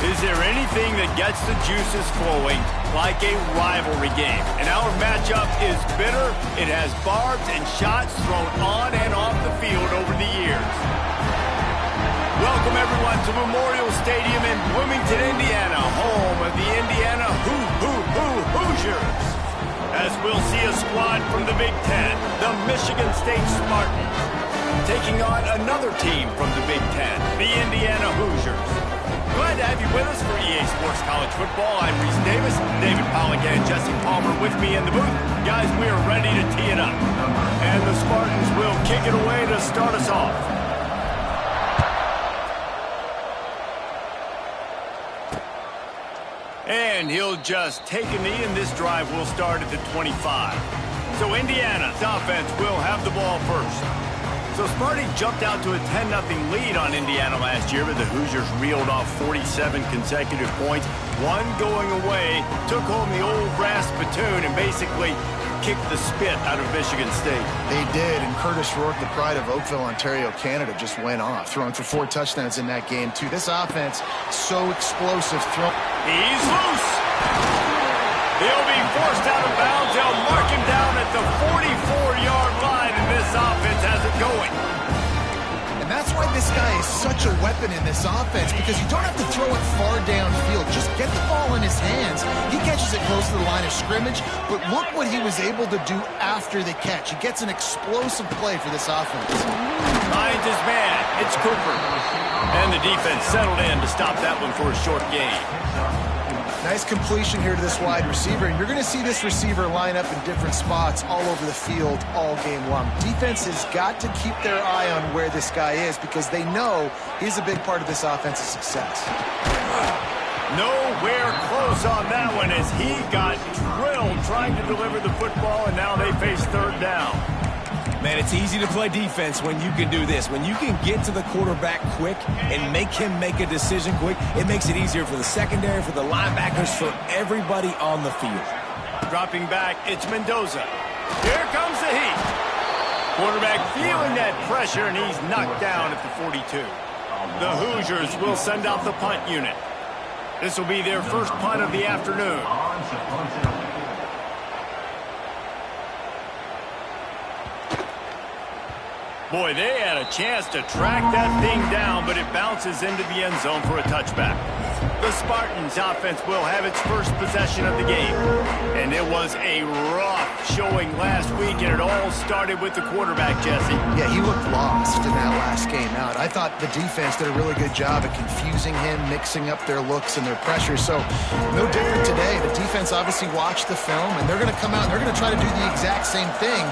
Is there anything that gets the juices flowing like a rivalry game? And our matchup is bitter. It has barbs and shots thrown on and off the field over the years. Welcome, everyone, to Memorial Stadium in Bloomington, Indiana, home of the Indiana Hoosiers. As we'll see a squad from the Big Ten, the Michigan State Spartans, taking on another team from the Big Ten, the Indiana Hoosiers. Glad to have you with us for EA Sports College Football. I'm Reese Davis, David Pollack and Jesse Palmer with me in the booth. Guys, we are ready to tee it up. And the Spartans will kick it away to start us off. And he'll just take a knee, and this drive will start at the 25. So Indiana's offense will have the ball first. So Sparty jumped out to a 10-0 lead on Indiana last year, but the Hoosiers reeled off 47 consecutive points. One going away, took home the old brass spittoon, and basically kicked the spit out of Michigan State. They did, and Curtis Rourke, the pride of Oakville, Ontario, Canada, just went off, throwing for 4 touchdowns in that game, too. This offense, so explosive. He's loose. He'll be forced out of bounds. They'll mark him down at the 44-yard line, and this offense has it going. And that's why this guy is such a weapon in this offense, because you don't have to throw it far downfield. Just get the ball in his hands. He catches it close to the line of scrimmage, but look what he was able to do after the catch. He gets an explosive play for this offense. Finds his man. It's Cooper. And the defense settled in to stop that one for a short gain. Nice completion here to this wide receiver, and you're going to see this receiver line up in different spots all over the field all game long. Defense has got to keep their eye on where this guy is, because they know he's a big part of this offense's success. Nowhere close on that one as he got drilled trying to deliver the football, and now they face third down. Man, it's easy to play defense when you can do this. When you can get to the quarterback quick and make him make a decision quick, it makes it easier for the secondary, for the linebackers, for everybody on the field. Dropping back, it's Mendoza. Here comes the heat. Quarterback feeling that pressure, and he's knocked down at the 42. The Hoosiers will send out the punt unit. This will be their first punt of the afternoon. Boy, they had a chance to track that thing down, but it bounces into the end zone for a touchback. The Spartans' offense will have its first possession of the game. And it was a rough showing last week, and it all started with the quarterback, Jesse. Yeah, he looked lost in that last game out. I thought the defense did a really good job at confusing him, mixing up their looks and their pressure. So, no different today. The defense obviously watched the film, and they're going to come out and they're going to try to do the exact same thing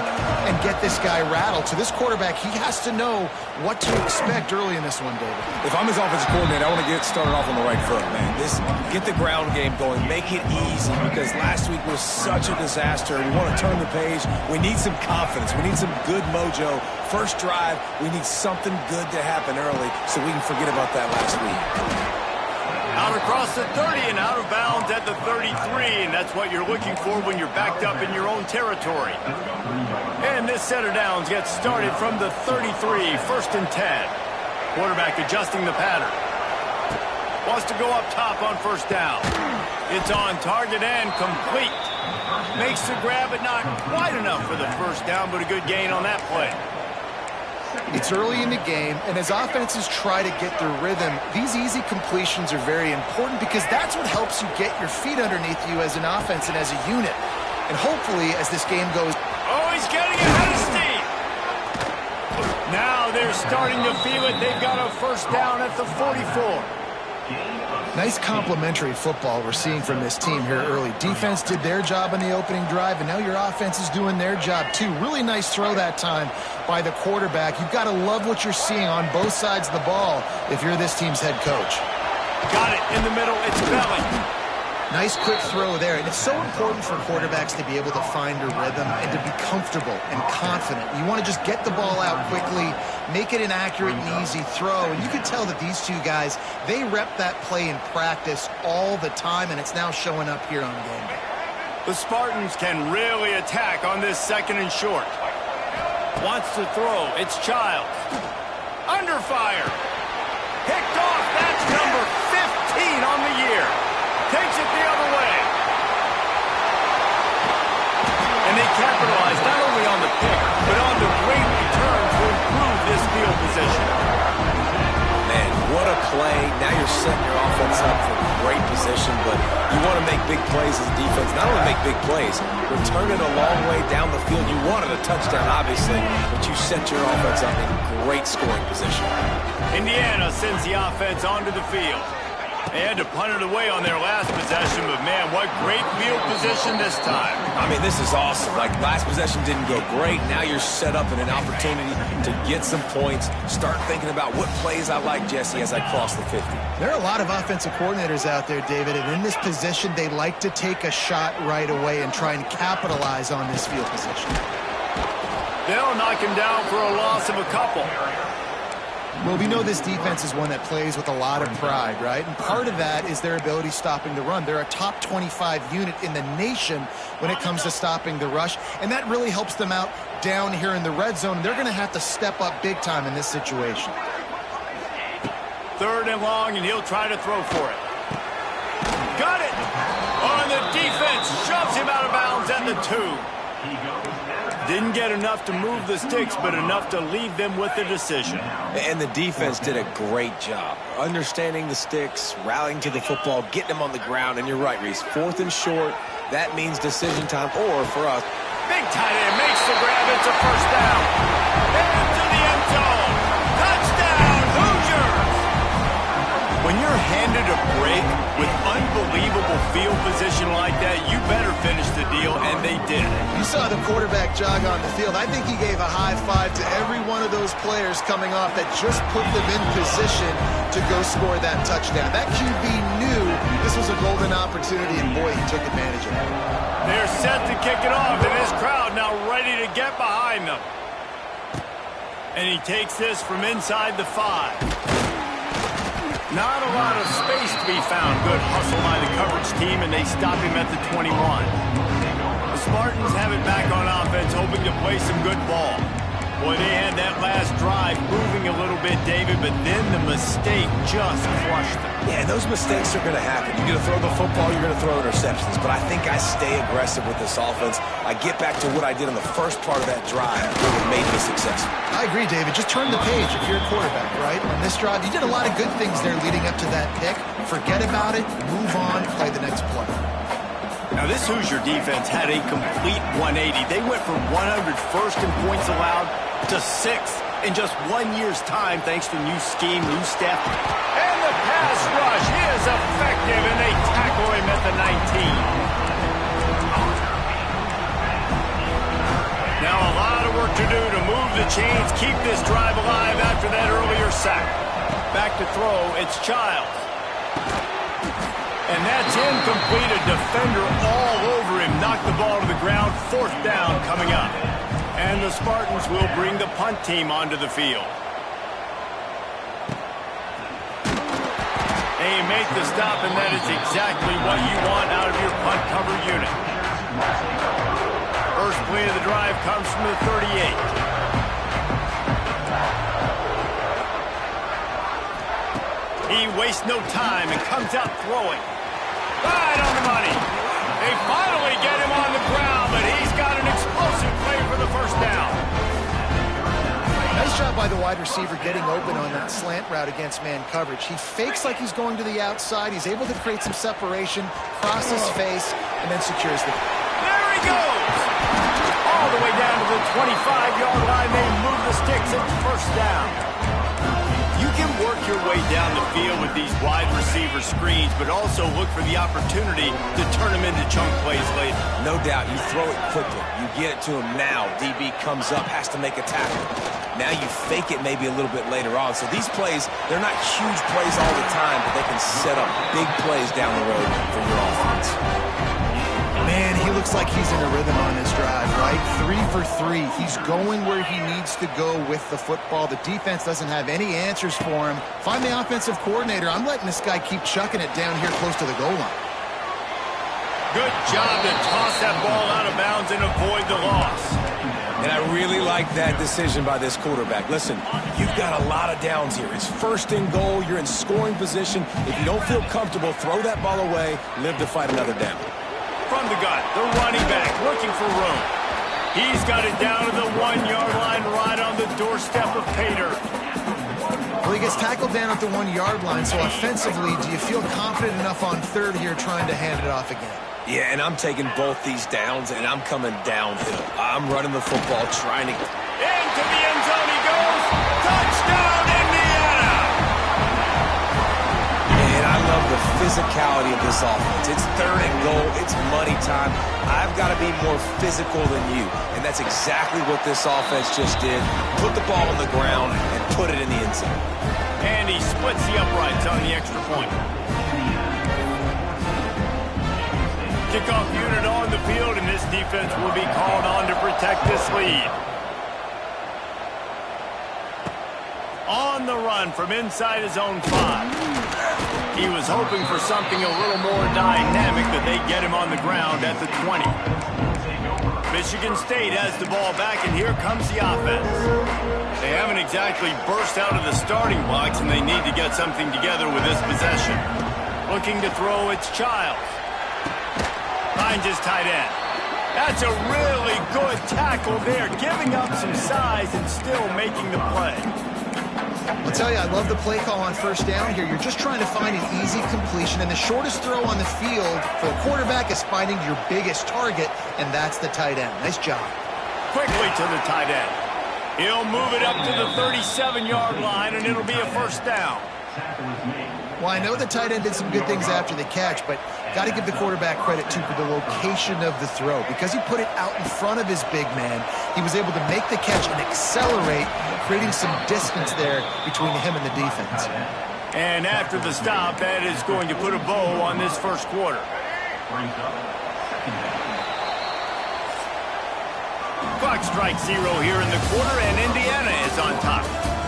and get this guy rattled. So this quarterback, he has to know what to expect early in this one, David. If I'm his offensive coordinator, I want to get started off on the right foot, man. Get the ground game going. Make it easy, because last week was such a disaster. We want to turn the page. We need some confidence. We need some good mojo. First drive, we need something good to happen early so we can forget about that last week. Out across the 30 and out of bounds at the 33, and that's what you're looking for when you're backed up in your own territory. And this set of downs gets started from the 33, first and 10. Quarterback adjusting the pattern. Wants to go up top on first down. It's on target and complete. Makes the grab, but not quite enough for the first down, but a good gain on that play. It's early in the game, and as offenses try to get their rhythm, these easy completions are very important, because that's what helps you get your feet underneath you as an offense and as a unit. And hopefully, as this game goes... Oh, he's getting ahead of steam! Now they're starting to feel it. They've got a first down at the 44. Nice complementary football we're seeing from this team here early. Defense did their job on the opening drive, and now your offense is doing their job too. Really nice throw that time by the quarterback. You've got to love what you're seeing on both sides of the ball if you're this team's head coach. Got it in the middle. It's Belly. Nice quick throw there, and it's so important for quarterbacks to be able to find a rhythm and to be comfortable and confident. You want to just get the ball out quickly, make it an accurate and easy throw, and you can tell that these two guys, they rep that play in practice all the time, and it's now showing up here on game day. The Spartans can really attack on this second and short. Wants to throw. It's Childs. Under fire. Picked off. That's number 15 on the year. Takes it the other way. And they capitalize not only on the pick, but on the great return to improve this field position. Man, what a play. Now you're setting your offense up for great position, but you want to make big plays as a defense. Not only make big plays, return it a long way down the field. You wanted a touchdown, obviously, but you set your offense up in great scoring position. Indiana sends the offense onto the field. They had to punt it away on their last possession, but man, what great field position this time. I mean, this is awesome. Like, last possession didn't go great. Now you're set up in an opportunity to get some points. Start thinking about what plays I like, Jesse, as I cross the 50. There are a lot of offensive coordinators out there, David, and in this position, they like to take a shot right away and try and capitalize on this field position. They'll knock him down for a loss of a couple. Well, we know this defense is one that plays with a lot of pride, right? And part of that is their ability stopping the run. They're a top 25 unit in the nation when it comes to stopping the rush, and that really helps them out down here in the red zone. They're going to have to step up big time in this situation. 3rd and long, and he'll try to throw for it. Got it! On the defense, shoves him out of bounds at the 2. Didn't get enough to move the sticks, but enough to leave them with the decision. And the defense did a great job understanding the sticks, rallying to the football, getting them on the ground. And you're right, Reese, 4th and short, that means decision time, or for us. Big tight end makes the grab. It's a first down. Into the end zone. Touchdown, Hoosiers! When you're handed a break with unbelievable field position like that, you better finish the deal, and they did. You saw the quarterback jog on the field. I think he gave a high five to every one of those players coming off that just put them in position to go score that touchdown. That QB knew this was a golden opportunity, and boy, he took advantage of it. They're set to kick it off, and this crowd now ready to get behind them. And he takes this from inside the 5. Not a lot of space to be found. Good hustle by the coverage team, and they stop him at the 21. The Spartans have it back on offense, hoping to play some good ball. Boy, they had that last drive moving a little bit, David, but then the mistake just crushed them. Yeah, those mistakes are going to happen. You're going to throw the football, you're going to throw interceptions, but I think I stay aggressive with this offense. I get back to what I did on the first part of that drive that made me successful. I agree, David. Just turn the page if you're a quarterback, right? On this drive, you did a lot of good things there leading up to that pick. Forget about it, move on, play the next play. Now, this Hoosier defense had a complete 180. They went from 101st in points allowed to 6th in just 1 year's time, thanks to new scheme, new staff. And the pass rush is effective, and they tackle him at the 19. Now, a lot of work to do to move the chains, keep this drive alive after that earlier sack. Back to throw, it's Childs. And that's incomplete. A defender all over him. Knocked the ball to the ground. 4th down coming up. And the Spartans will bring the punt team onto the field. They make the stop, and that is exactly what you want out of your punt cover unit. First play of the drive comes from the 38. He wastes no time and comes out throwing. Right on the money. They finally get him on the ground, but he's got an explosive play for the first down. Nice job by the wide receiver getting open on that slant route against man coverage. He fakes like he's going to the outside. He's able to create some separation, cross his face, and then secures the... There he goes! All the way down to the 25-yard line. They move the sticks. It's first down. You can work your way down the field with these wide receiver screens, but also look for the opportunity to turn them into chunk plays later. No doubt, you throw it quickly. You get it to him now. DB comes up, has to make a tackle. Now you fake it maybe a little bit later on. So these plays, they're not huge plays all the time, but they can set up big plays down the road for your offense. Man, he looks like he's in a rhythm on this drive, right? 3 for 3. He's going where he needs to go with the football. The defense doesn't have any answers for him. Find the offensive coordinator. I'm letting this guy keep chucking it down here close to the goal line. Good job to toss that ball out of bounds and avoid the loss. And I really like that decision by this quarterback. Listen, you've got a lot of downs here. It's first and goal. You're in scoring position. If you don't feel comfortable, throw that ball away. Live to fight another down. From the gun, the running back looking for room. He's got it down to the 1-yard line right on the doorstep of Pater. Well, he gets tackled down at the 1-yard line, so offensively, do you feel confident enough on third here trying to hand it off again? Yeah, and I'm taking both these downs, and I'm coming downhill. I'm running the football, trying to... Into the end zone he goes. Touchdown, Indiana! And I love the physicality of this offense. It's third and goal. It's money time. I've got to be more physical than you, and that's exactly what this offense just did. Put the ball on the ground and put it in the end zone. And he splits the uprights on the extra point. Kickoff unit on the field, and this defense will be called on to protect this lead. On the run from inside his own 5. He was hoping for something a little more dynamic, that they get him on the ground at the 20. Michigan State has the ball back, and here comes the offense. They haven't exactly burst out of the starting blocks, and they need to get something together with this possession. Looking to throw, it's Childs. Finds his tight end. That's a really good tackle there, giving up some size and still making the play. I'll tell you, I love the play call on first down here. You're just trying to find an easy completion, and the shortest throw on the field for a quarterback is finding your biggest target, and that's the tight end. Nice job. Quickly to the tight end. He'll move it up to the 37-yard line, and it'll be a first down. Well, I know the tight end did some good things after the catch, but got to give the quarterback credit, too, for the location of the throw. Because he put it out in front of his big man, he was able to make the catch and accelerate, creating some distance there between him and the defense. And after the stop, that is going to put a bow on this first quarter. Clock strikes 0 here in the quarter, and Indiana is on top.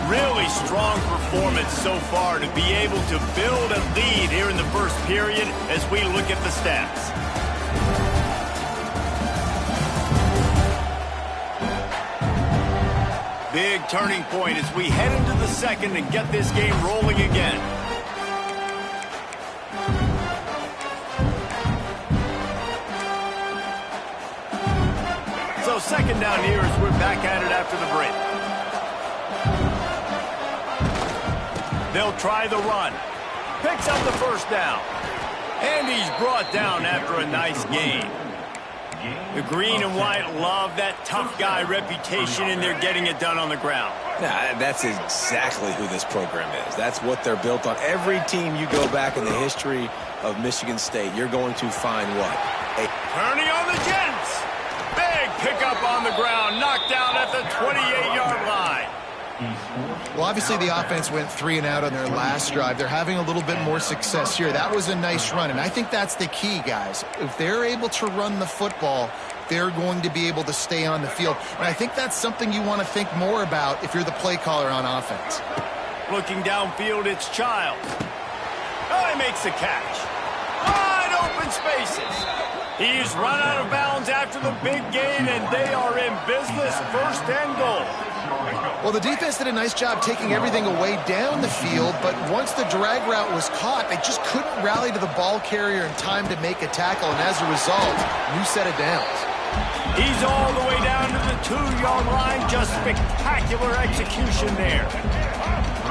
Really strong performance so far to be able to build a lead here in the first period as we look at the stats. Big turning point as we head into the second and get this game rolling again. So second down here as we're back at it after the break. They'll try the run. Picks up the first down. And he's brought down after a nice gain. The green and white love that tough guy reputation, and they're getting it done on the ground. Yeah, that's exactly who this program is. That's what they're built on. Every team you go back in the history of Michigan State, you're going to find what? Turning on the Jets. Big pickup on the ground. Knocked down at the 28-yard line. Well, obviously the offense went 3 and out on their last drive. They're having a little bit more success here. That was a nice run, and I think that's the key, guys. If they're able to run the football, they're going to be able to stay on the field. And I think that's something you want to think more about if you're the play caller on offense. Looking downfield, it's Childs. Oh, he makes the catch. Wide open spaces. He's run out of bounds after the big gain, and they are in business, first and goal. Well, the defense did a nice job taking everything away down the field, but once the drag route was caught, they just couldn't rally to the ball carrier in time to make a tackle, and as a result, new set of downs. He's all the way down to the 2-yard line. Just spectacular execution there.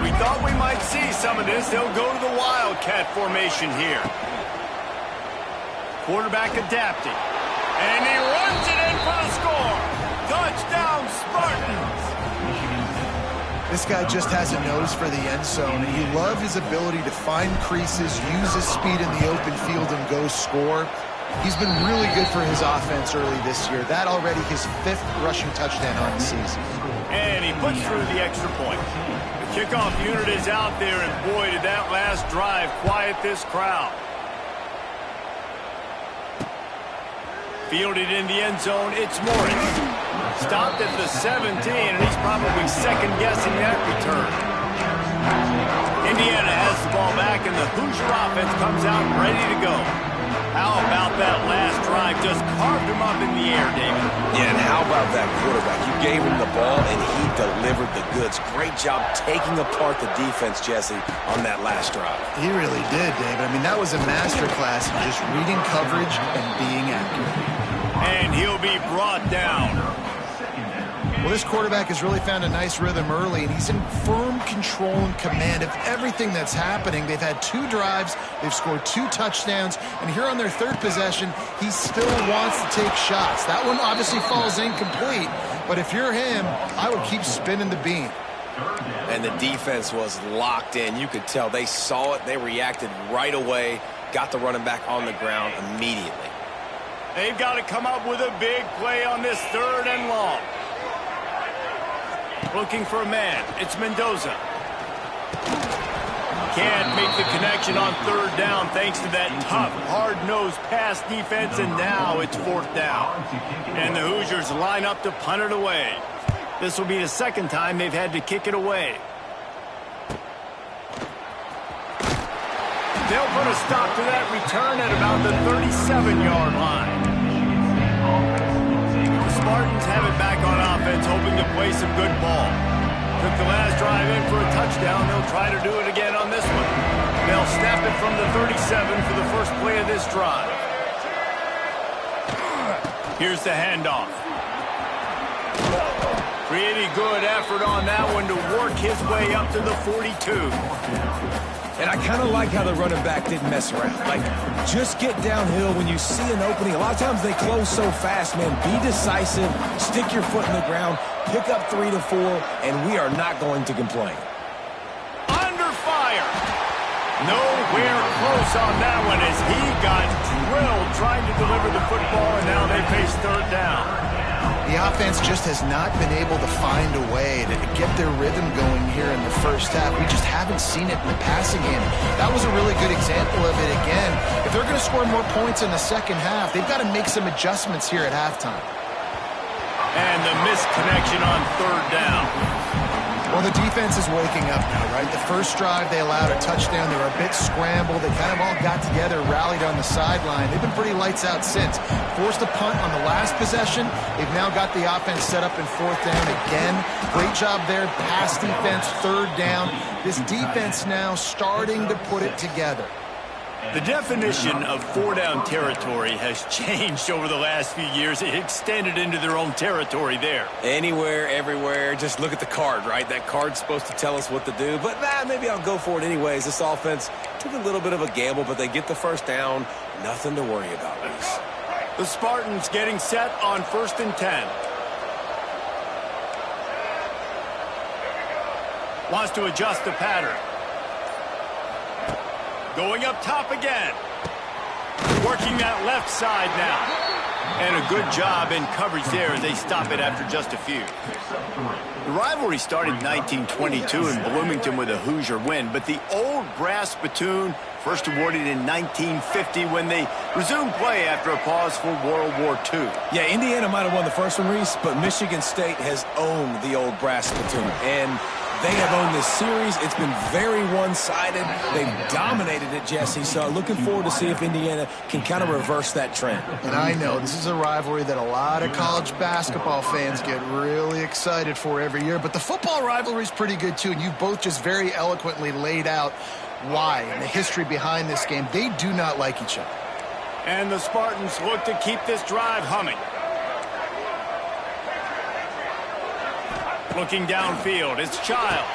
We thought we might see some of this. They'll go to the Wildcat formation here. Quarterback adapting. And he runs it in for the score. Touchdown, Spartans. This guy just has a nose for the end zone, and you love his ability to find creases, use his speed in the open field, and go score. He's been really good for his offense early this year. That already his 5th rushing touchdown on the season. And he puts through the extra point. The kickoff unit is out there, and boy, did that last drive quiet this crowd. Fielded in the end zone, it's Morris. Stopped at the 17, and he's probably second-guessing that return. Indiana has the ball back, and the Hoosier offense comes out ready to go. How about that last drive? Just carved him up in the air, David. Yeah, and how about that quarterback? You gave him the ball, and he delivered the goods. Great job taking apart the defense, Jesse, on that last drive. He really did, David. I mean, that was a masterclass in just reading coverage and being accurate. And he'll be brought down. Well, this quarterback has really found a nice rhythm early, and he's in firm control and command of everything that's happening. They've had 2 drives, they've scored 2 touchdowns, and here on their 3rd possession, he still wants to take shots. That one obviously falls incomplete, but if you're him, I would keep spinning the beam. And the defense was locked in. You could tell they saw it, they reacted right away, got the running back on the ground immediately. They've got to come up with a big play on this 3rd and long. Looking for a man. It's Mendoza. Can't make the connection on 3rd down thanks to that tough, hard-nosed pass defense, and now it's 4th down. And the Hoosiers line up to punt it away. This will be the 2nd time they've had to kick it away. They'll put a stop to that return at about the 37-yard line. Spartans have it back on offense, hoping to play some good ball. Took the last drive in for a touchdown. They'll try to do it again on this one. They'll snap it from the 37 for the first play of this drive. Here's the handoff. Pretty good effort on that one to work his way up to the 42. And I kind of like how the running back didn't mess around. Like, just get downhill when you see an opening. A lot of times they close so fast, man. Be decisive, stick your foot in the ground, pick up 3 to 4, and we are not going to complain. Under fire. Nowhere close on that one as he got drilled trying to deliver the football, and now they face 3rd down. The offense just has not been able to find a way to get their rhythm going here in the first half. We just haven't seen it in the passing game. That was a really good example of it again. If they're going to score more points in the second half, they've got to make some adjustments here at halftime. And the missed connection on 3rd down. Well, the defense is waking up now, right? The first drive, they allowed a touchdown. They were a bit scrambled. They kind of all got together, rallied on the sideline. They've been pretty lights out since. Forced a punt on the last possession. They've now got the offense set up in 4th down again. Great job there. Pass defense, 3rd down. This defense now starting to put it together. The definition of 4-down territory has changed over the last few years. It extended into their own territory there. Anywhere, everywhere, just look at the card, right? That card's supposed to tell us what to do, but maybe I'll go for it anyways. This offense took a little bit of a gamble, but they get the 1st down. Nothing to worry about, Reese. The Spartans getting set on 1st and 10. Wants to adjust the pattern. Going up top again. Working that left side now. And a good job in coverage there as they stop it after just a few. The rivalry started in 1922 in Bloomington with a Hoosier win, but the old brass spittoon first awarded in 1950 when they resumed play after a pause for World War II. Yeah, Indiana might have won the first one, Reese, but Michigan State has owned the old brass spittoon. And they have owned this series. It's been very one-sided. They've dominated it, Jesse, so looking forward to see if Indiana can kind of reverse that trend. And I know this is a rivalry that a lot of college basketball fans get really excited for every year, but the football rivalry is pretty good too, and you've both just very eloquently laid out why and the history behind this game. They do not like each other. And the Spartans look to keep this drive humming. Looking downfield, it's Childs.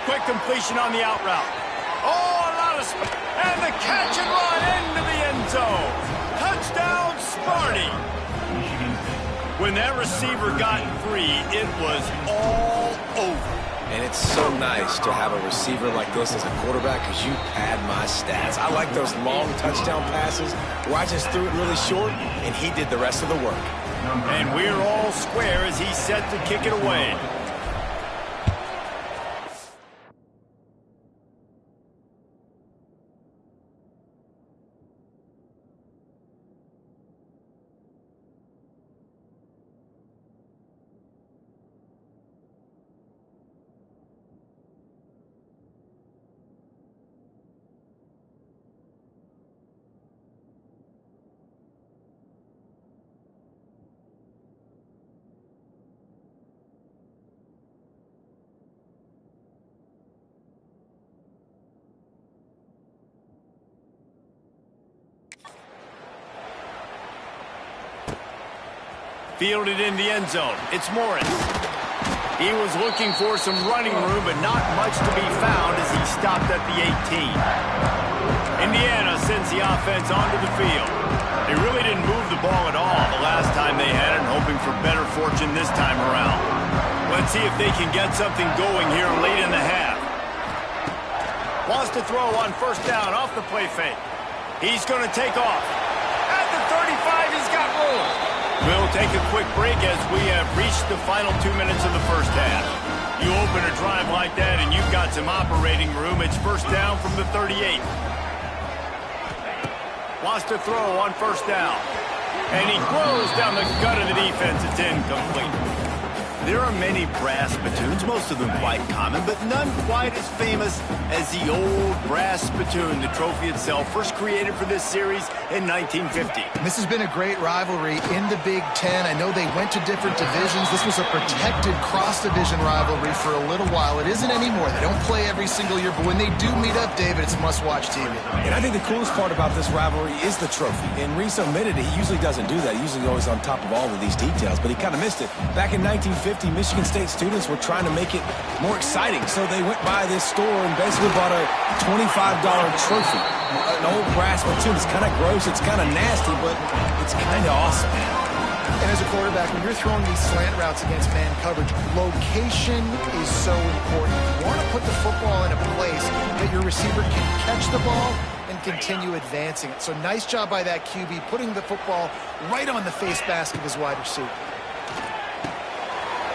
Quick completion on the out route. Oh, a lot of and the catch and run into the end zone. Touchdown, Sparty. When that receiver got free, it was all over. And it's so nice to have a receiver like this as a quarterback because you pad my stats. I like those long touchdown passes where I just threw it really short and he did the rest of the work. And we're all square as he's set to kick it away. Fielded in the end zone. It's Morris. He was looking for some running room, but not much to be found as he stopped at the 18. Indiana sends the offense onto the field. They really didn't move the ball at all the last time they had it, hoping for better fortune this time around. Let's see if they can get something going here late in the half. Wants to throw on first down off the play fake. He's going to take off. At the 35, he's got room. We'll take a quick break as we have reached the final 2 minutes of the first half. You open a drive like that and you've got some operating room. It's first down from the 38. Wants to throw on first down. And he throws down the gut of the defense. It's incomplete. There are many brass spittoons, most of them quite common, but none quite as famous as the old brass spittoon, the trophy itself, first created for this series in 1950. This has been a great rivalry in the Big Ten. I know they went to different divisions. This was a protected cross-division rivalry for a little while. It isn't anymore. They don't play every single year, but when they do meet up, David, it's must-watch TV. And I think the coolest part about this rivalry is the trophy. And Reese omitted it. He usually doesn't do that. He usually goes on top of all of these details, but he kind of missed it. Back in 1950, Michigan State students were trying to make it more exciting, so they went by this store and basically bought a $25 trophy. An old brass spittoon. It's kind of gross, it's kind of nasty, but it's kind of awesome. And as a quarterback, when you're throwing these slant routes against man coverage, location is so important. You want to put the football in a place that your receiver can catch the ball and continue advancing it. So nice job by that QB, putting the football right on the face mask of his wide receiver.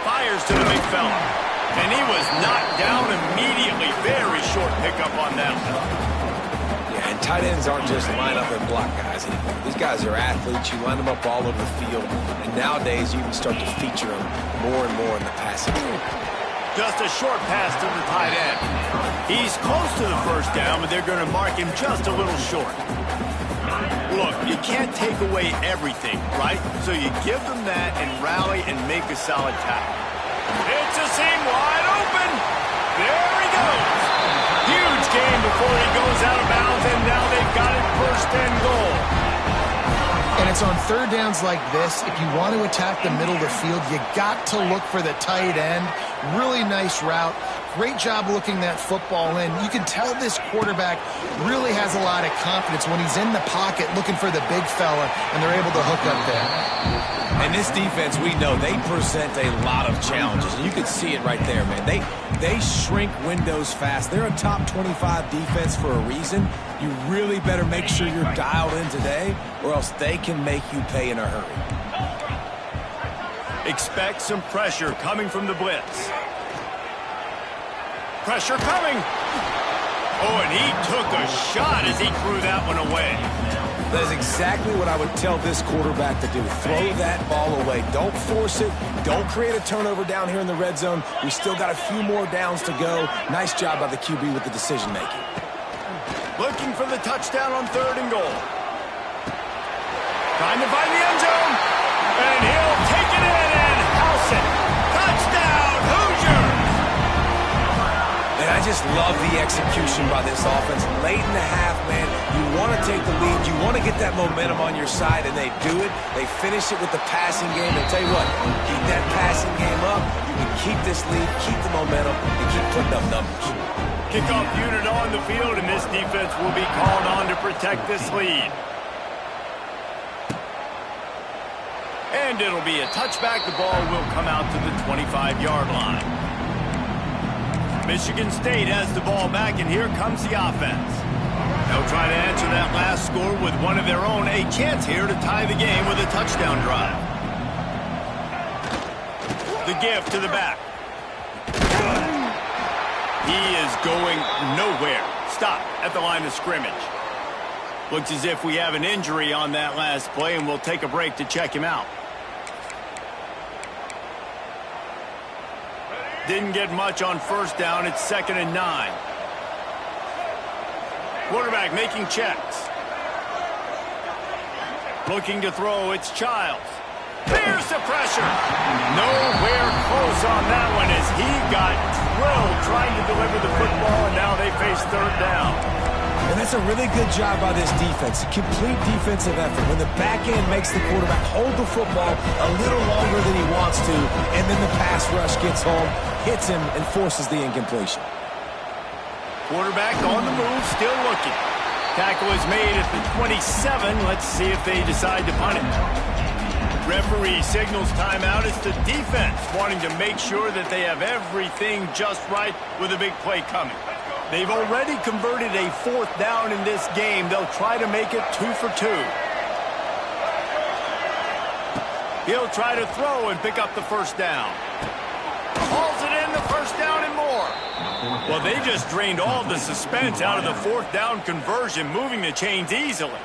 Fires to the big fella. And he was knocked down immediately. Very short pickup on that one. Yeah, and tight ends aren't just line up and block guys anymore. These guys are athletes. You line them up all over the field. And nowadays, you even start to feature them more and more in the passing game. Just a short pass to the tight end. He's close to the first down, but they're going to mark him just a little short. Look, you can't take away everything, right? So you give them that and rally and make a solid tackle. It's a seam wide open. There he goes. Huge gain before he goes out of bounds, and now they've got it first and goal. And it's on third downs like this. If you want to attack the middle of the field, you got to look for the tight end. Really nice route. Great job looking that football in. You can tell this quarterback really has a lot of confidence when he's in the pocket looking for the big fella, and they're able to hook up there. And this defense, we know, they present a lot of challenges. And you can see it right there, man. They shrink windows fast. They're a top 25 defense for a reason. You really better make sure you're dialed in today, or else they can make you pay in a hurry. Expect some pressure coming from the blitz. Pressure coming. Oh, and he took a shot as he threw that one away. That is exactly what I would tell this quarterback to do. Throw that ball away. Don't force it. Don't create a turnover down here in the red zone. We still got a few more downs to go. Nice job by the QB with the decision-making. Looking for the touchdown on third and goal. Trying to find the end zone. And he'll take it in and house it. Touchdown, Hoosiers! And I just love the execution by this offense. Late in the half, man, you want to take the lead. You want to get that momentum on your side, and they do it. They finish it with the passing game. And tell you what, keep that passing game up. You can keep this lead, keep the momentum, and keep putting up numbers. Kickoff unit on the field, and this defense will be called on to protect this lead. And it'll be a touchback. The ball will come out to the 25-yard line. Michigan State has the ball back, and here comes the offense. They'll try to answer that last score with one of their own. A chance here to tie the game with a touchdown drive. The give to the back. He is going nowhere. Stop at the line of scrimmage. Looks as if we have an injury on that last play, and we'll take a break to check him out. Didn't get much on first down. It's 2nd and 9. Quarterback making checks. Looking to throw. It's Childs. There's the pressure. Nowhere close on that one as he got drilled trying to deliver the football, and now they face third down. And that's a really good job by this defense. Complete defensive effort. When the back end makes the quarterback hold the football a little longer than he wants to, and then the pass rush gets home, hits him, and forces the incompletion. Quarterback on the move, still looking. Tackle is made at the 27. Let's see if they decide to punt it. Referee signals timeout. It's the defense wanting to make sure that they have everything just right with a big play coming. They've already converted a 4th down in this game. They'll try to make it 2 for 2. He'll try to throw and pick up the 1st down. Hauls it in, the 1st down and more. Well, they just drained all the suspense out of the 4th down conversion, moving the chains easily.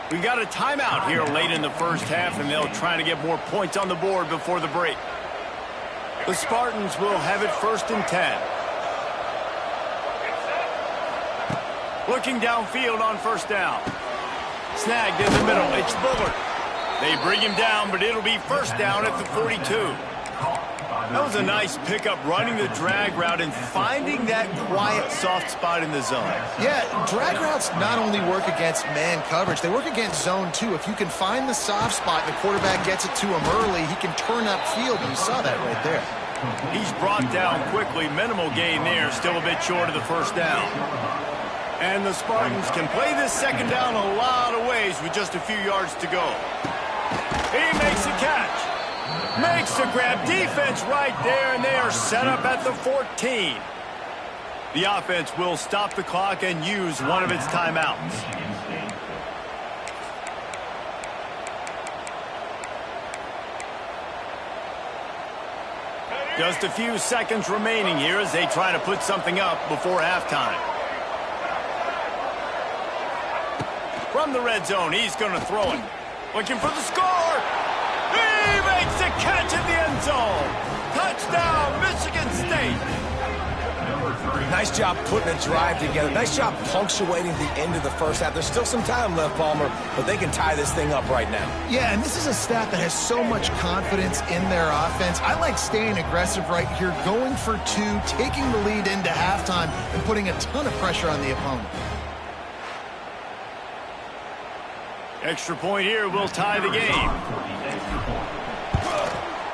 We got a timeout here late in the first half, and they'll try to get more points on the board before the break. The Spartans will have it 1st and 10. Looking downfield on 1st down. Snagged in the middle. It's Gburg. They bring him down, but it'll be 1st down at the 42. That was a nice pickup, running the drag route and finding that quiet, soft spot in the zone. Yeah, drag routes not only work against man coverage, they work against zone too. If you can find the soft spot and the quarterback gets it to him early, he can turn upfield, and you saw that right there. He's brought down quickly. Minimal gain there, still a bit short of the 1st down. And the Spartans can play this 2nd down a lot of ways with just a few yards to go. He makes a catch. Makes the grab. Defense right there, and they are set up at the 14. The offense will stop the clock and use one of its timeouts. Just a few seconds remaining here as they try to put something up before halftime. From the red zone, he's going to throw it. Looking for the score. He makes the catch in the end zone. Touchdown, Michigan State. Nice job putting a drive together. Nice job punctuating the end of the first half. There's still some time left, Palmer, but they can tie this thing up right now. Yeah, and this is a staff that has so much confidence in their offense. I like staying aggressive right here, going for 2, taking the lead into halftime, and putting a ton of pressure on the opponent. Extra point here will tie the game.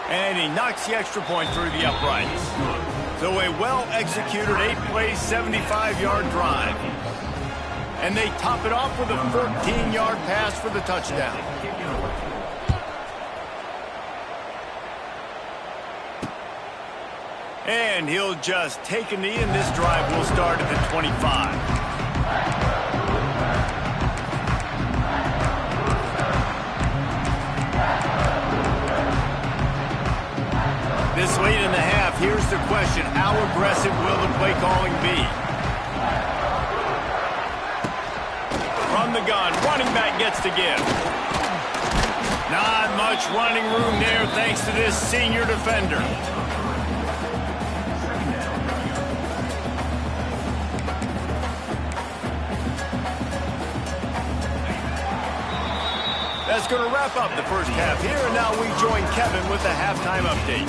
And he knocks the extra point through the uprights. So a well-executed 8-play, 75-yard drive. And they top it off with a 14-yard pass for the touchdown. And he'll just take a knee, and this drive will start at the 25. This late in the half, here's the question. How aggressive will the play calling be? From the gun, running back gets to give. Not much running room there thanks to this senior defender. That's going to wrap up the first half here, and now we join Kevin with the halftime update.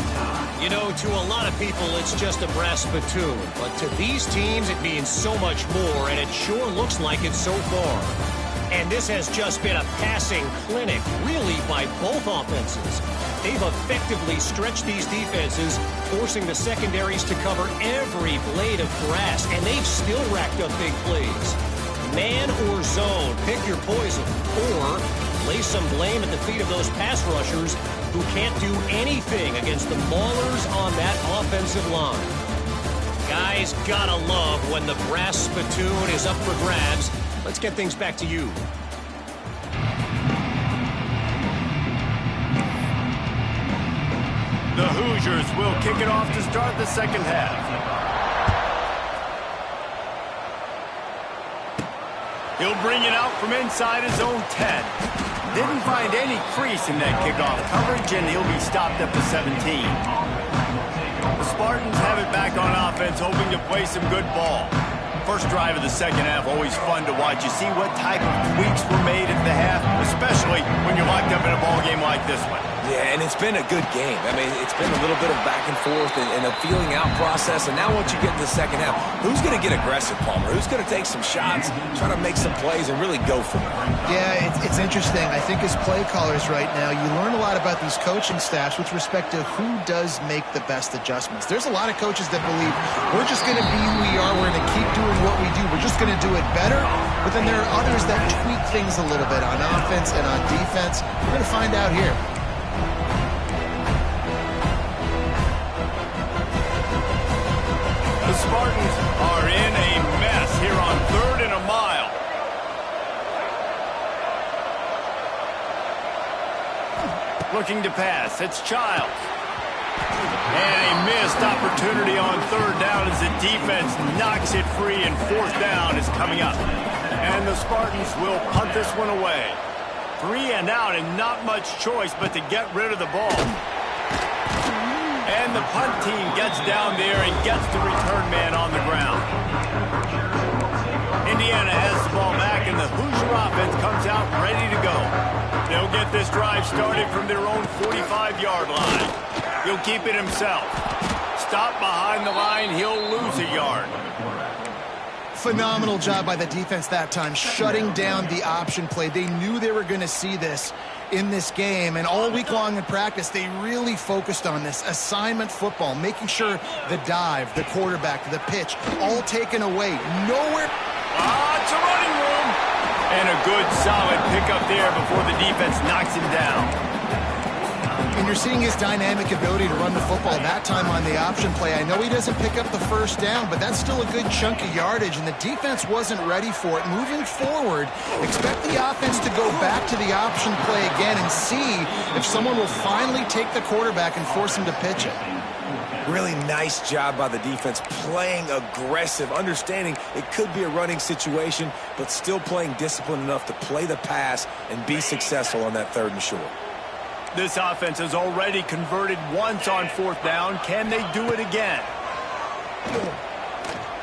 You know, to a lot of people, it's just a brass spittoon. But to these teams, it means so much more, and it sure looks like it so far. And this has just been a passing clinic, really, by both offenses. They've effectively stretched these defenses, forcing the secondaries to cover every blade of grass, and they've still racked up big plays. Man or zone, pick your poison, or lay some blame at the feet of those pass rushers who can't do anything against the maulers on that offensive line. Guys, gotta love when the brass spittoon is up for grabs. Let's get things back to you. The Hoosiers will kick it off to start the second half. He'll bring it out from inside his own 10. Didn't find any crease in that kickoff coverage, and he'll be stopped at the 17. The Spartans have it back on offense, hoping to play some good ball. First drive of the second half, always fun to watch. You see what type of tweaks were made at the half, especially when you're locked up in a ball game like this one. Yeah, and it's been a good game. I mean, it's been a little bit of back and forth and a feeling out process. And now once you get into the second half, who's going to get aggressive, Palmer? Who's going to take some shots, try to make some plays, and really go for it? Yeah, it's interesting. I think as play callers right now, you learn a lot about these coaching staffs with respect to who does make the best adjustments. There's a lot of coaches that believe we're just going to be who we are. We're going to keep doing what we do. We're just going to do it better. But then there are others that tweak things a little bit on offense and on defense. We're going to find out here. The Spartans are in a mess here on 3rd and a mile. Looking to pass. It's Childs. And a missed opportunity on 3rd down as the defense knocks it free, and 4th down is coming up. And the Spartans will punt this one away. 3 and out, and not much choice but to get rid of the ball. And the punt team gets down there and gets the return man on the ground. Indiana has the ball back, and the Hoosier offense comes out ready to go. They'll get this drive started from their own 45-yard line. He'll keep it himself. Stop behind the line, he'll lose a yard. Phenomenal job by the defense that time, shutting down the option play. They knew they were going to see this in this game, and all week long in practice, they really focused on this assignment football, making sure the dive, the quarterback, the pitch, all taken away. Nowhere. It's a running room. And a good, solid pickup there before the defense knocks him down. And you're seeing his dynamic ability to run the football that time on the option play. I know he doesn't pick up the 1st down, but that's still a good chunk of yardage, and the defense wasn't ready for it. Moving forward, expect the offense to go back to the option play again and see if someone will finally take the quarterback and force him to pitch it. Really nice job by the defense, playing aggressive, understanding it could be a running situation, but still playing disciplined enough to play the pass and be successful on that 3rd and short. This offense has already converted once on 4th down. Can they do it again?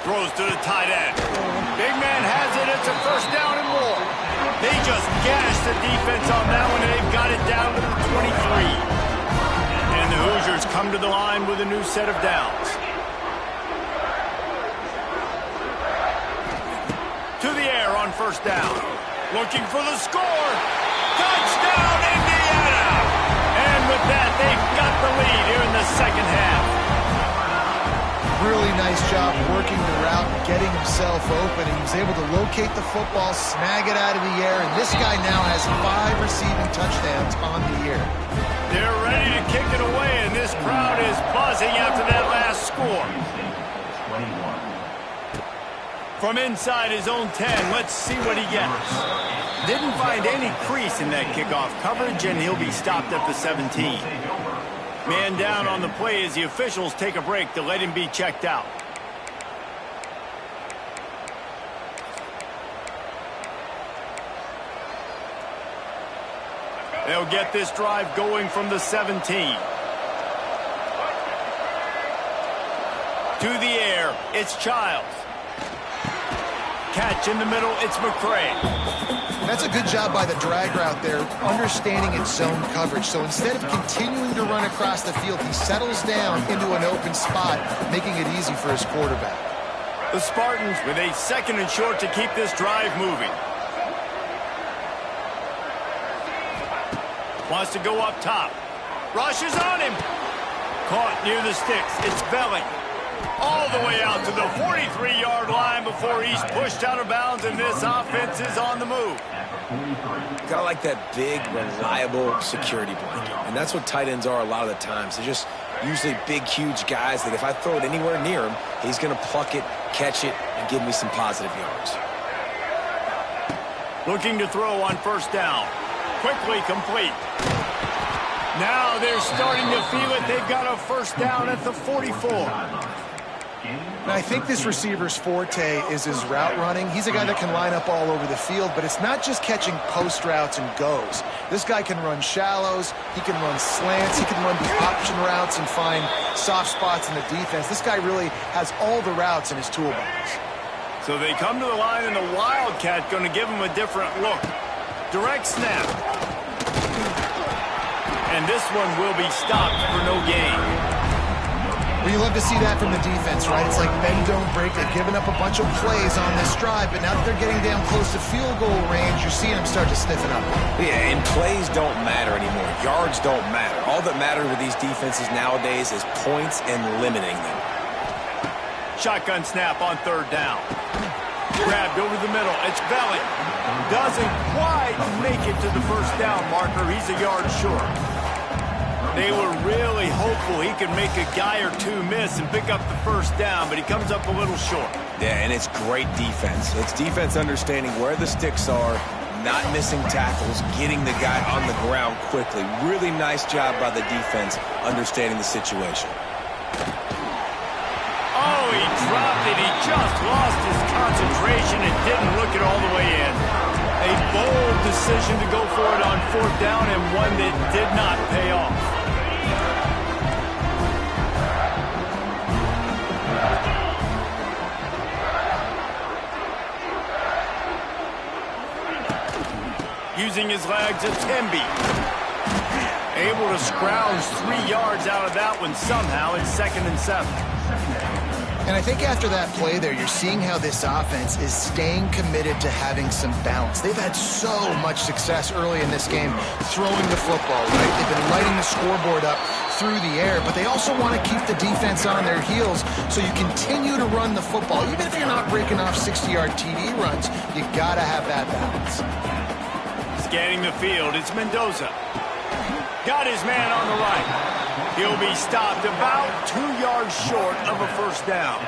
Throws to the tight end. Big man has it. It's a 1st down and more. They just gashed the defense on that one, and they've got it down to the 23. And the Hoosiers come to the line with a new set of downs. To the air on 1st down. Looking for the score. Touchdown, Indiana! And with that, they've got the lead here in the 2nd half. Really nice job working the route and getting himself open. And he was able to locate the football, snag it out of the air, and this guy now has 5 receiving touchdowns on the year. They're ready to kick it away, and this crowd is buzzing after that last score. From inside his own 10, let's see what he gets. Didn't find any crease in that kickoff coverage, and he'll be stopped at the 17. Man down on the play as the officials take a break to let him be checked out. They'll get this drive going from the 17. To the air, it's Childs. Catch in the middle, it's McCray. That's a good job by the drag route there, understanding its zone coverage. So instead of continuing to run across the field, he settles down into an open spot, making it easy for his quarterback. The Spartans with a 2nd and short to keep this drive moving. Wants to go up top. Rushes on him. Caught near the sticks. It's Belling. All the way out to the 43-yard line before he's pushed out of bounds, and this offense is on the move. Gotta like that big, reliable security blanket. And that's what tight ends are a lot of the times. They're just usually big, huge guys that if I throw it anywhere near him, he's going to pluck it, catch it, and give me some positive yards. Looking to throw on 1st down. Quickly complete. Now they're starting to feel it. They've got a 1st down at the 44. Now, I think this receiver's forte is his route running. He's a guy that can line up all over the field, but it's not just catching post routes and goes. This guy can run shallows, he can run slants, he can run the option routes and find soft spots in the defense. This guy really has all the routes in his toolbox. So they come to the line, and the Wildcat going to give him a different look. Direct snap. And this one will be stopped for no gain. Well, you love to see that from the defense, right? It's like bend, don't break. They've given up a bunch of plays on this drive, but now that they're getting down close to field goal range, you're seeing them start to stiffen up. Yeah, and plays don't matter anymore. Yards don't matter. All that matters with these defenses nowadays is points and limiting them. Shotgun snap on third down. Grabbed over the middle. It's Belling. Doesn't quite make it to the first down marker. He's a yard short. They were really hopeful he could make a guy or two miss and pick up the first down, but he comes up a little short. Yeah, and it's great defense. It's defense understanding where the sticks are, not missing tackles, getting the guy on the ground quickly. Really nice job by the defense understanding the situation. Oh, he dropped it. He just lost his concentration and didn't look it all the way in. A bold decision to go for it on fourth down and one that did not pay off. Using his legs, it's Hemby. Able to scrounge 3 yards out of that one somehow. It's 2nd and 7. And I think after that play there, you're seeing how this offense is staying committed to having some balance. They've had so much success early in this game throwing the football, right? They've been lighting the scoreboard up through the air, but they also want to keep the defense on their heels, so you continue to run the football. Even if you're not breaking off 60-yard TD runs, you got to have that balance. Scanning the field, it's Mendoza. Got his man on the right. He'll be stopped about 2 yards short of a first down.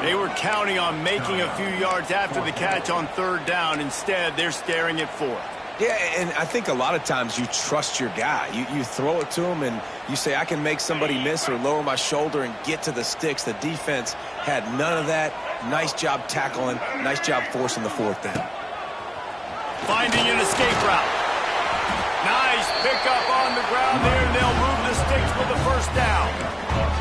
They were counting on making a few yards after the catch on third down. Instead, they're staring at 4th. Yeah, and I think a lot of times you trust your guy. You throw it to him and you say, I can make somebody miss or lower my shoulder and get to the sticks. The defense had none of that. Nice job tackling. Nice job forcing the fourth down. Finding an escape route. Nice pickup on the ground there. They'll move the sticks for the first down.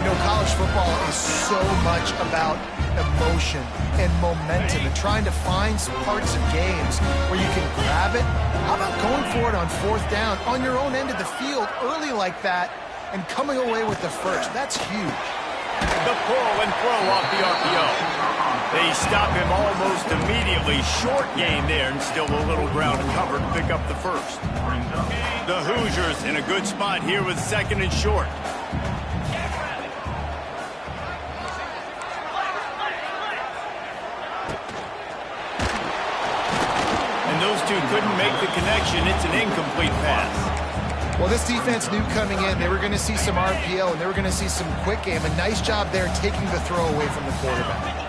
You know, college football is so much about emotion and momentum and trying to find some parts of games where you can grab it. How about going for it on fourth down on your own end of the field early like that and coming away with the first? That's huge. The pull and throw off the RPO. They stop him almost immediately. Short gain there and still a little ground covered to pick up the first. The Hoosiers in a good spot here with 2nd and short. And those two couldn't make the connection. It's an incomplete pass. Well, this defense knew coming in they were going to see some RPO and they were going to see some quick game. A nice job there taking the throw away from the quarterback.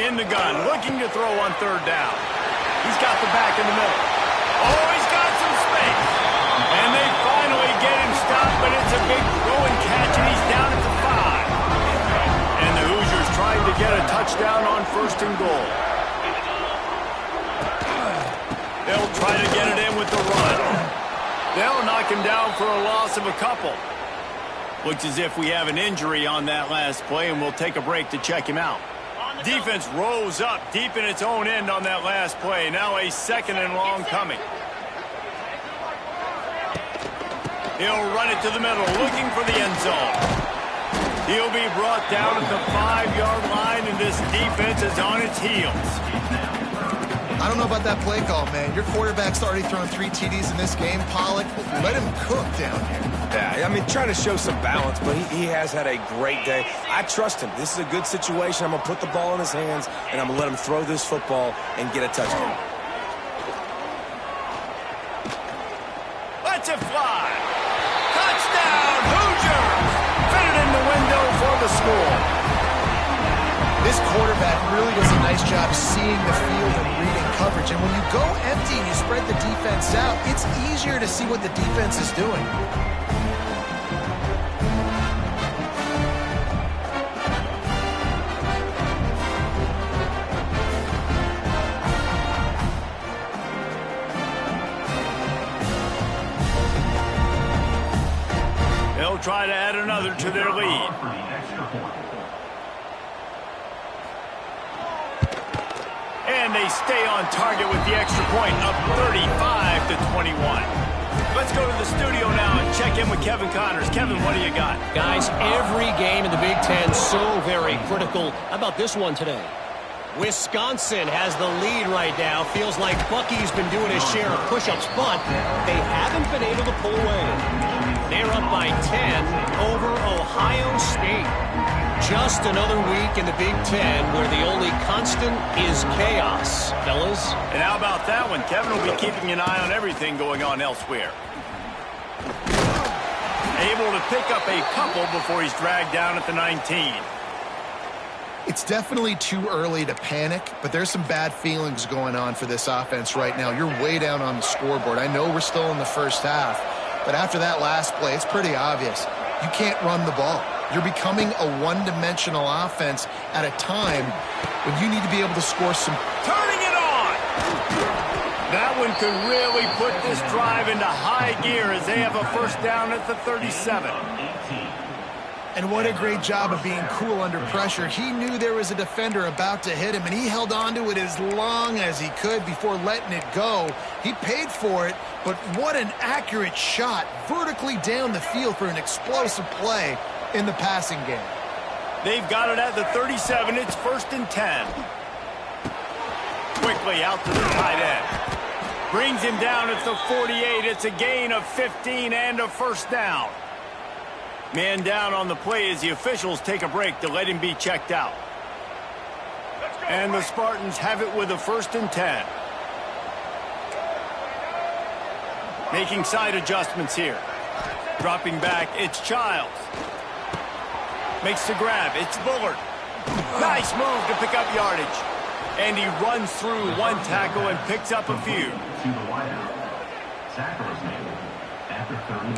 In the gun, looking to throw on third down. He's got the back in the middle. Oh, he's got some space. And they finally get him stopped, but it's a big throw and catch, and he's down at the 5. And the Hoosiers trying to get a touchdown on 1st and goal. They'll try to get it in with the run. They'll knock him down for a loss of a couple. Looks as if we have an injury on that last play, and we'll take a break to check him out. Defense rose up deep in its own end on that last play. Now a 2nd and long coming. He'll run it to the middle, looking for the end zone. He'll be brought down at the 5-yard line, and this defense is on its heels. I don't know about that play call, man. Your quarterback's already thrown 3 TDs in this game. Pollock, let him cook down here. Yeah, I mean, trying to show some balance, but he has had a great day. I trust him. This is a good situation. I'm going to put the ball in his hands, and I'm going to let him throw this football and get a touchdown. Let's it fly. Touchdown, Hoosiers! Fitted in the window for the score. This quarterback really does a nice job seeing the field and reading coverage. And when you go empty and you spread the defense out, it's easier to see what the defense is doing. They'll try to add another to their lead. And they stay on target with the extra point, up 35-21. Let's go to the studio now and check in with Kevin Connors. Kevin, what do you got? Guys, every game in the Big Ten so very critical. How about this one today? Wisconsin has the lead right now. Feels like Bucky's been doing his share of push-ups, but they haven't been able to pull away. They're up by 10 over Ohio State. Just another week in the Big Ten where the only constant is chaos, fellas. And how about that one? Kevin will be keeping an eye on everything going on elsewhere. Able to pick up a couple before he's dragged down at the 19. It's definitely too early to panic, but there's some bad feelings going on for this offense right now. You're way down on the scoreboard. I know we're still in the first half, but after that last play, it's pretty obvious. You can't run the ball. You're becoming a one-dimensional offense at a time when you need to be able to score some. Turning it on! That one could really put this drive into high gear as they have a first down at the 37. And what a great job of being cool under pressure. He knew there was a defender about to hit him, and he held on to it as long as he could before letting it go. He paid for it, but what an accurate shot vertically down the field for an explosive play in the passing game. They've got it at the 37. It's 1st and 10. Quickly out to the tight end. Brings him down at the 48. It's a gain of 15 and a first down. Man down on the play as the officials take a break to let him be checked out. And the Spartans have it with a 1st and 10. Making side adjustments here. Dropping back, it's Childs. Makes the grab, it's Bullard. Nice move to pick up yardage. And he runs through one tackle and picks up a few. Tackle is made after 39.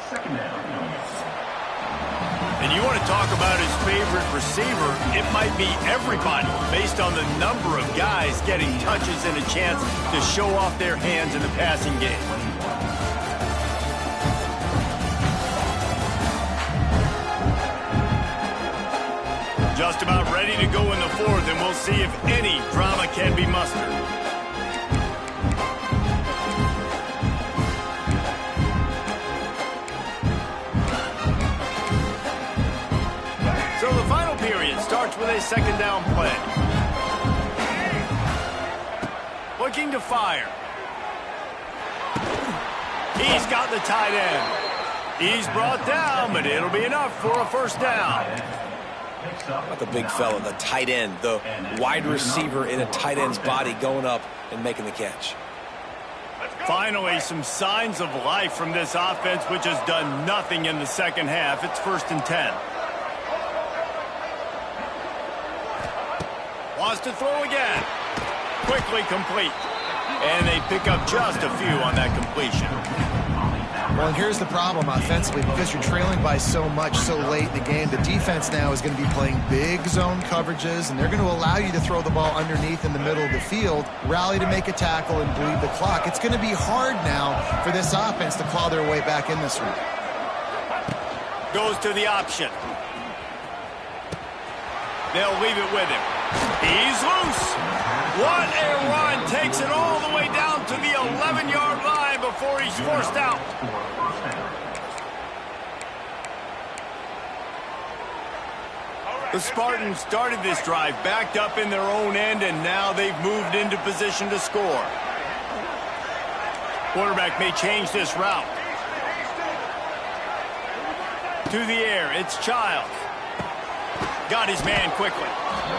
Second down. And you want to talk about his favorite receiver, it might be everybody based on the number of guys getting touches and a chance to show off their hands in the passing game. Just about ready to go in the 4th, and we'll see if any drama can be mustered. So the final period starts with a 2nd down play. Looking to fire. He's got the tight end. He's brought down, but it'll be enough for a first down. About the big fella, the tight end, the wide receiver in a tight end's body going up and making the catch. Finally, some signs of life from this offense, which has done nothing in the second half. It's 1st and 10. Wants to throw again. Quickly complete. And they pick up just a few on that completion. Well, and here's the problem offensively, because you're trailing by so much so late in the game. The defense now is going to be playing big zone coverages, and they're going to allow you to throw the ball underneath in the middle of the field, rally to make a tackle, and bleed the clock. It's going to be hard now for this offense to claw their way back in this week. Goes to the option. They'll leave it with him. He's loose. What a run. Takes it all the way down to the 11-yard line before he's forced out. The Spartans started this drive backed up in their own end, and now they've moved into position to score. Quarterback may change this route. To the air, it's Childs. Got his man quickly.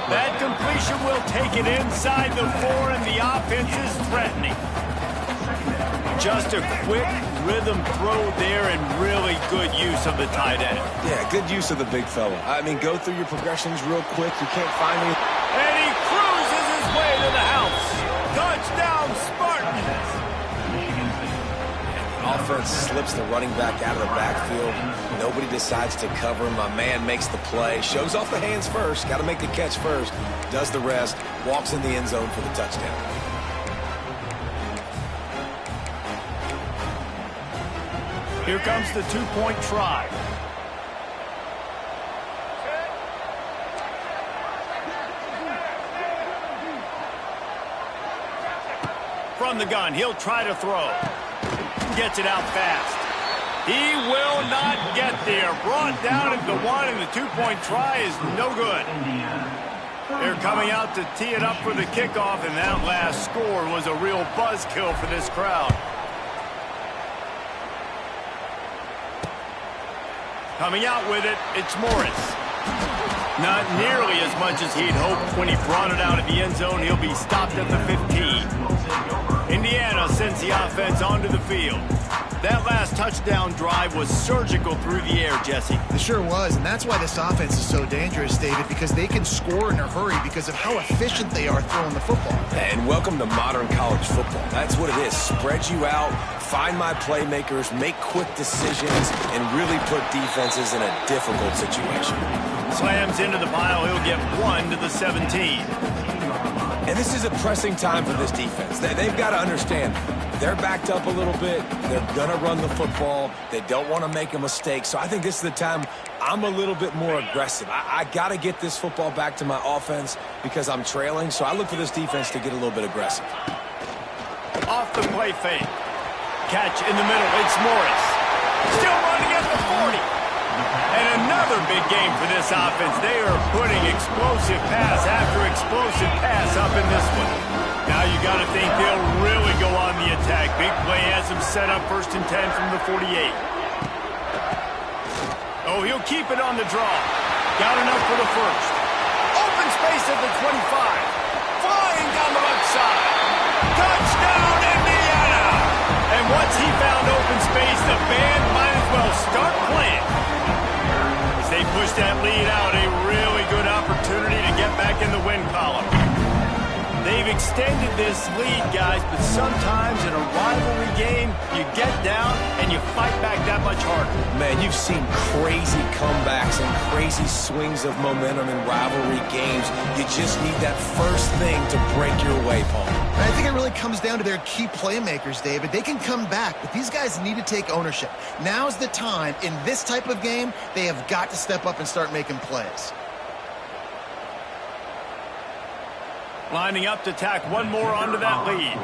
That completion will take it inside the 4, and the offense is threatening. Just a quick rhythm throw there, and really good use of the tight end. Yeah, good use of the big fella. I mean, go through your progressions real quick. You can't find any. And he cruises his way to the house. Touchdown, Spartans. Offense slips the running back out of the backfield. Nobody decides to cover him. My man makes the play. Shows off the hands first. Got to make the catch first. Does the rest. Walks in the end zone for the touchdown. Here comes the two-point try. from the gun. He'll try to throw. Gets it out fast. He will not get there. Brought down at the 1, and the 2-point try is no good. They're coming out to tee it up for the kickoff, and that last score was a real buzzkill for this crowd. Coming out with it, it's Morris. Not nearly as much as he'd hoped when he brought it out of the end zone. He'll be stopped at the 15. Indiana sends the offense onto the field. That last touchdown drive was surgical through the air, Jesse. It sure was, and that's why this offense is so dangerous, David, because they can score in a hurry because of how efficient they are throwing the football. And welcome to modern college football. That's what it is. Spread you out, find my playmakers, make quick decisions, and really put defenses in a difficult situation. Slams into the pile. He'll get 1 to the 17. And this is a pressing time for this defense. They've got to understand they're backed up a little bit. They're going to run the football. They don't want to make a mistake. So I think this is the time I'm a little bit more aggressive. I got to get this football back to my offense because I'm trailing. So I look for this defense to get a little bit aggressive. Off the play fake. Catch in the middle. It's Morris. Still running at the 40. And another big game for this offense. They are putting explosive pass after explosive pass up in this one. Now you got to think they'll really go on the attack. Big play has them set up 1st and 10 from the 48. Oh, he'll keep it on the draw. Got enough for the first. Open space at the 25. Flying down the left side. Touchdown, Indiana! And once he found open space, the band might as well start playing. They push that lead out, a really good opportunity to get back in the win column. They've extended this lead, guys, but sometimes in a rivalry game, you get down and you fight back that much harder. Man, you've seen crazy comebacks and crazy swings of momentum in rivalry games. You just need that first thing to break your way, Paul. I think it really comes down to their key playmakers, David. They can come back, but these guys need to take ownership. Now's the time. In this type of game, they have got to step up and start making plays. Lining up to tack one more onto that lead.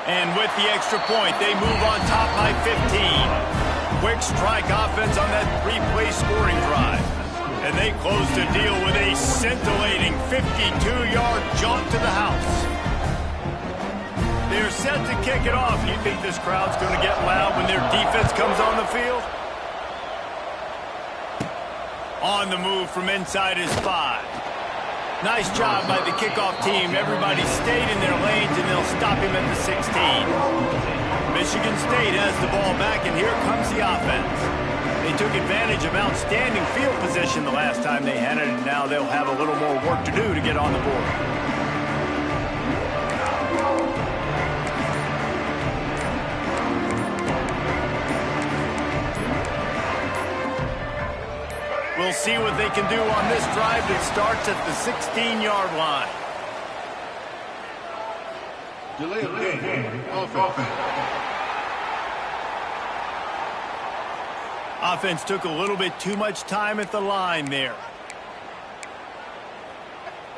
And with the extra point, they move on top by 15. Quick strike offense on that 3-play scoring drive. And they close the deal with a scintillating 52-yard jaunt to the house. They're set to kick it off. You think this crowd's going to get loud when their defense comes on the field? On the move from inside his 5. Nice job by the kickoff team. Everybody stayed in their lanes, and they'll stop him at the 16. Michigan State has the ball back, and here comes the offense. They took advantage of outstanding field position the last time they had it, and now they'll have a little more work to do to get on the board. We'll see what they can do on this drive that starts at the 16-yard line. Delay of game. Offense. Offense took a little bit too much time at the line there.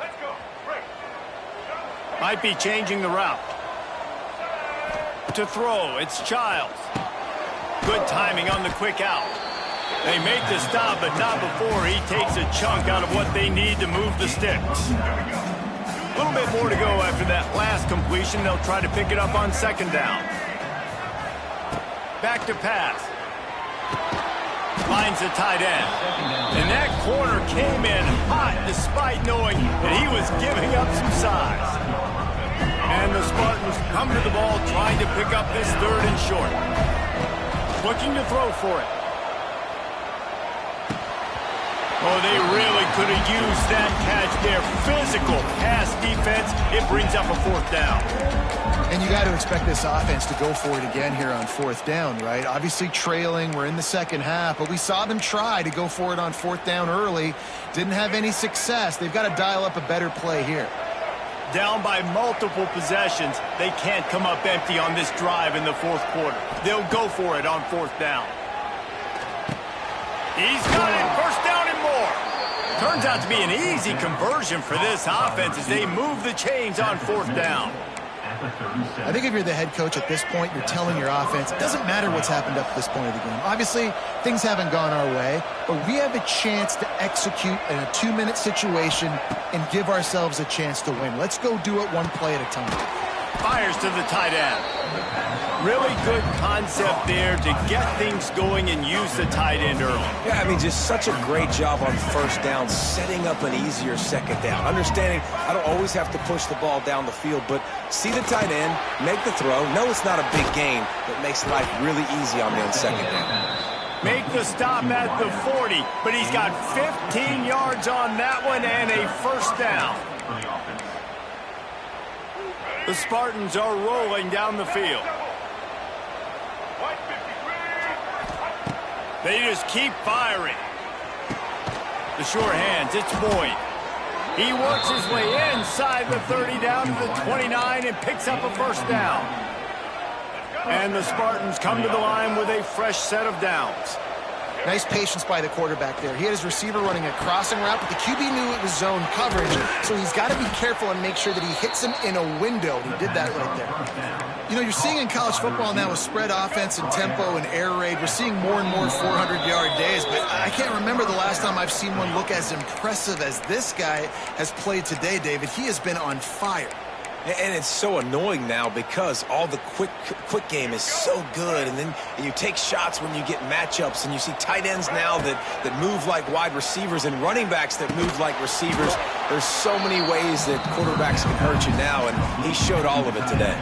Let's go. Break. Might be changing the route. To throw, it's Childs. Good timing on the quick out. They make the stop, but not before he takes a chunk out of what they need to move the sticks. A little bit more to go after that last completion. They'll try to pick it up on 2nd down. Back to pass. Finds the tight end. And that corner came in hot despite knowing that he was giving up some size. And the Spartans come to the ball trying to pick up this 3rd and short. Looking to throw for it. Oh, they really could have used that catch there. Physical pass defense. It brings up a 4th down. And you got to expect this offense to go for it again here on 4th down, right? Obviously trailing. We're in the second half, but we saw them try to go for it on 4th down early. Didn't have any success. They've got to dial up a better play here. Down by multiple possessions. They can't come up empty on this drive in the 4th quarter. They'll go for it on 4th down. He's got it. 1st down and more. Turns out to be an easy conversion for this offense as they move the chains on 4th down. I think if you're the head coach at this point, you're telling your offense, it doesn't matter what's happened up to this point of the game. Obviously, things haven't gone our way, but we have a chance to execute in a 2-minute situation and give ourselves a chance to win. Let's go do it one play at a time. Fires to the tight end. Really good concept there to get things going and use the tight end early. Yeah, I mean, just such a great job on 1st down, setting up an easier 2nd down. Understanding I don't always have to push the ball down the field, but see the tight end, make the throw. No, it's not a big gain, but makes life really easy on me on 2nd down. Make the stop at the 40, but he's got 15 yards on that one and a 1st down. The Spartans are rolling down the field. They just keep firing. The sure hands, it's Boyd. He works his way inside the 30 down to the 29 and picks up a 1st down. And the Spartans come to the line with a fresh set of downs. Nice patience by the quarterback there. He had his receiver running a crossing route, but the QB knew it was zone coverage, so he's got to be careful and make sure that he hits him in a window. He did that right there. You know, you're seeing in college football now with spread offense and tempo and air raid, we're seeing more and more 400-yard days, but I can't remember the last time I've seen one look as impressive as this guy has played today, David. He has been on fire. And it's so annoying now because all the quick game is so good, and then you take shots when you get matchups, and you see tight ends now that move like wide receivers and running backs that move like receivers. There's so many ways that quarterbacks can hurt you now, and he showed all of it today.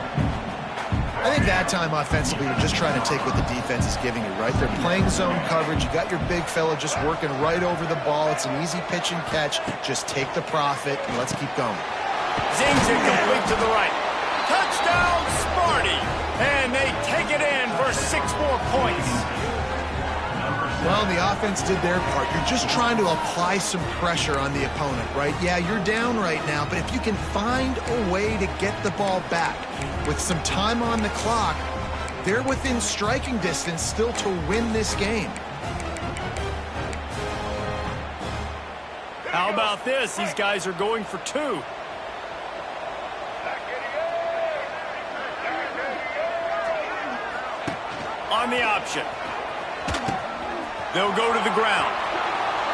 I think that time offensively, you're just trying to take what the defense is giving you, right? They're playing zone coverage. You got your big fella just working right over the ball. It's an easy pitch and catch. Just take the profit, and let's keep going. Zings it complete to the right. Touchdown, Sparty! And they take it in for 6 more points. Well, the offense did their part. You're just trying to apply some pressure on the opponent, right? Yeah, you're down right now, but if you can find a way to get the ball back with some time on the clock, they're within striking distance still to win this game. How about this? These guys are going for 2. On the option. They'll go to the ground.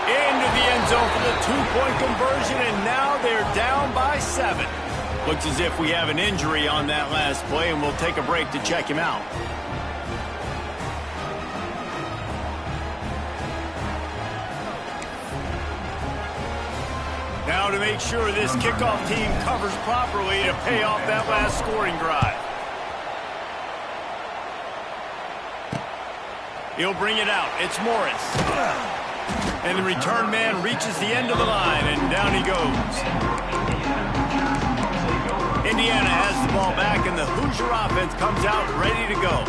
Into the end zone for the 2-point conversion, and now they're down by 7. Looks as if we have an injury on that last play, and we'll take a break to check him out. Now to make sure this kickoff team covers properly to pay off that last scoring drive. He'll bring it out. It's Morris. And the return man reaches the end of the line, and down he goes. Indiana has the ball back, and the Hoosier offense comes out ready to go.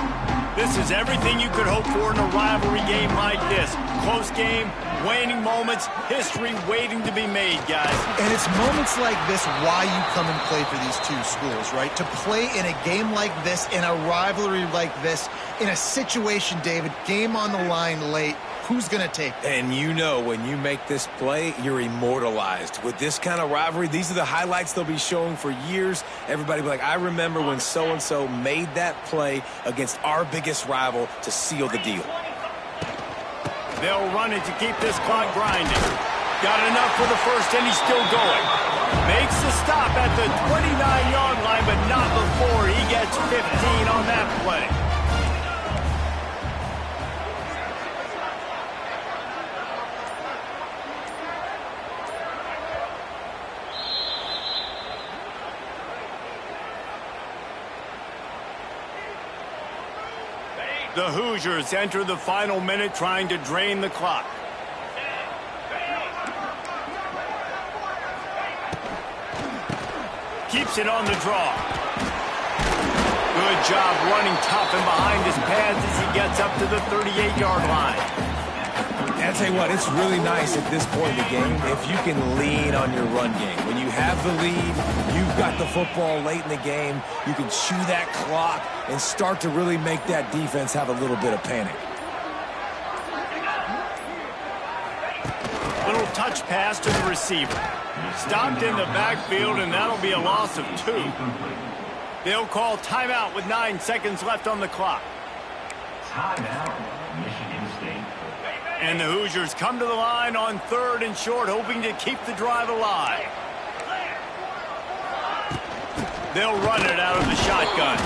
This is everything you could hope for in a rivalry game like this. Close game, waning moments, history waiting to be made, guys. And it's moments like this why you come and play for these two schools, right? To play in a game like this, in a rivalry like this, in a situation, David, game on the line late, who's going to take it? And you know when you make this play, you're immortalized. With this kind of rivalry, these are the highlights they'll be showing for years. Everybody will be like, I remember when so-and-so made that play against our biggest rival to seal the deal. They'll run it to keep this clock grinding. Got enough for the first, and he's still going. Makes the stop at the 29-yard line, but not before he gets 15 on that play. The Hoosiers enter the final minute trying to drain the clock. Keeps it on the draw. Good job running tough and behind his pads as he gets up to the 38-yard line. And I'll tell you what, it's really nice at this point in the game if you can lean on your run game. When you have the lead, you've got the football late in the game, you can chew that clock and start to really make that defense have a little bit of panic. Little touch pass to the receiver. Stopped in the backfield, and that'll be a loss of 2. They'll call timeout with 9 seconds left on the clock. Timeout, Michigan State. And the Hoosiers come to the line on 3rd and short, hoping to keep the drive alive. They'll run it out of the shotgun.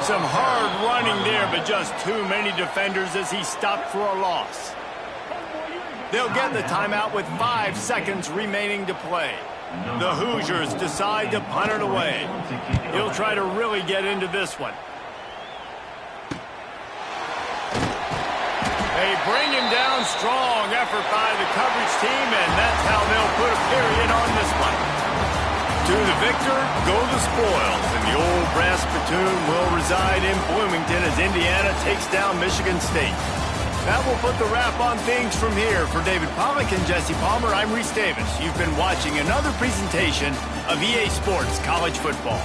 Some hard running there, but just too many defenders as he stopped for a loss. They'll get the timeout with 5 seconds remaining to play. The Hoosiers decide to punt it away. He'll try to really get into this one. They bring him down strong. Effort by the coverage team, and that's how they'll put a period on this one. To the victor go the spoils, and the old brass platoon will reside in Bloomington as Indiana takes down Michigan State. That will put the wrap on things from here. For David Pollack and Jesse Palmer, I'm Reese Davis. You've been watching another presentation of EA Sports College Football.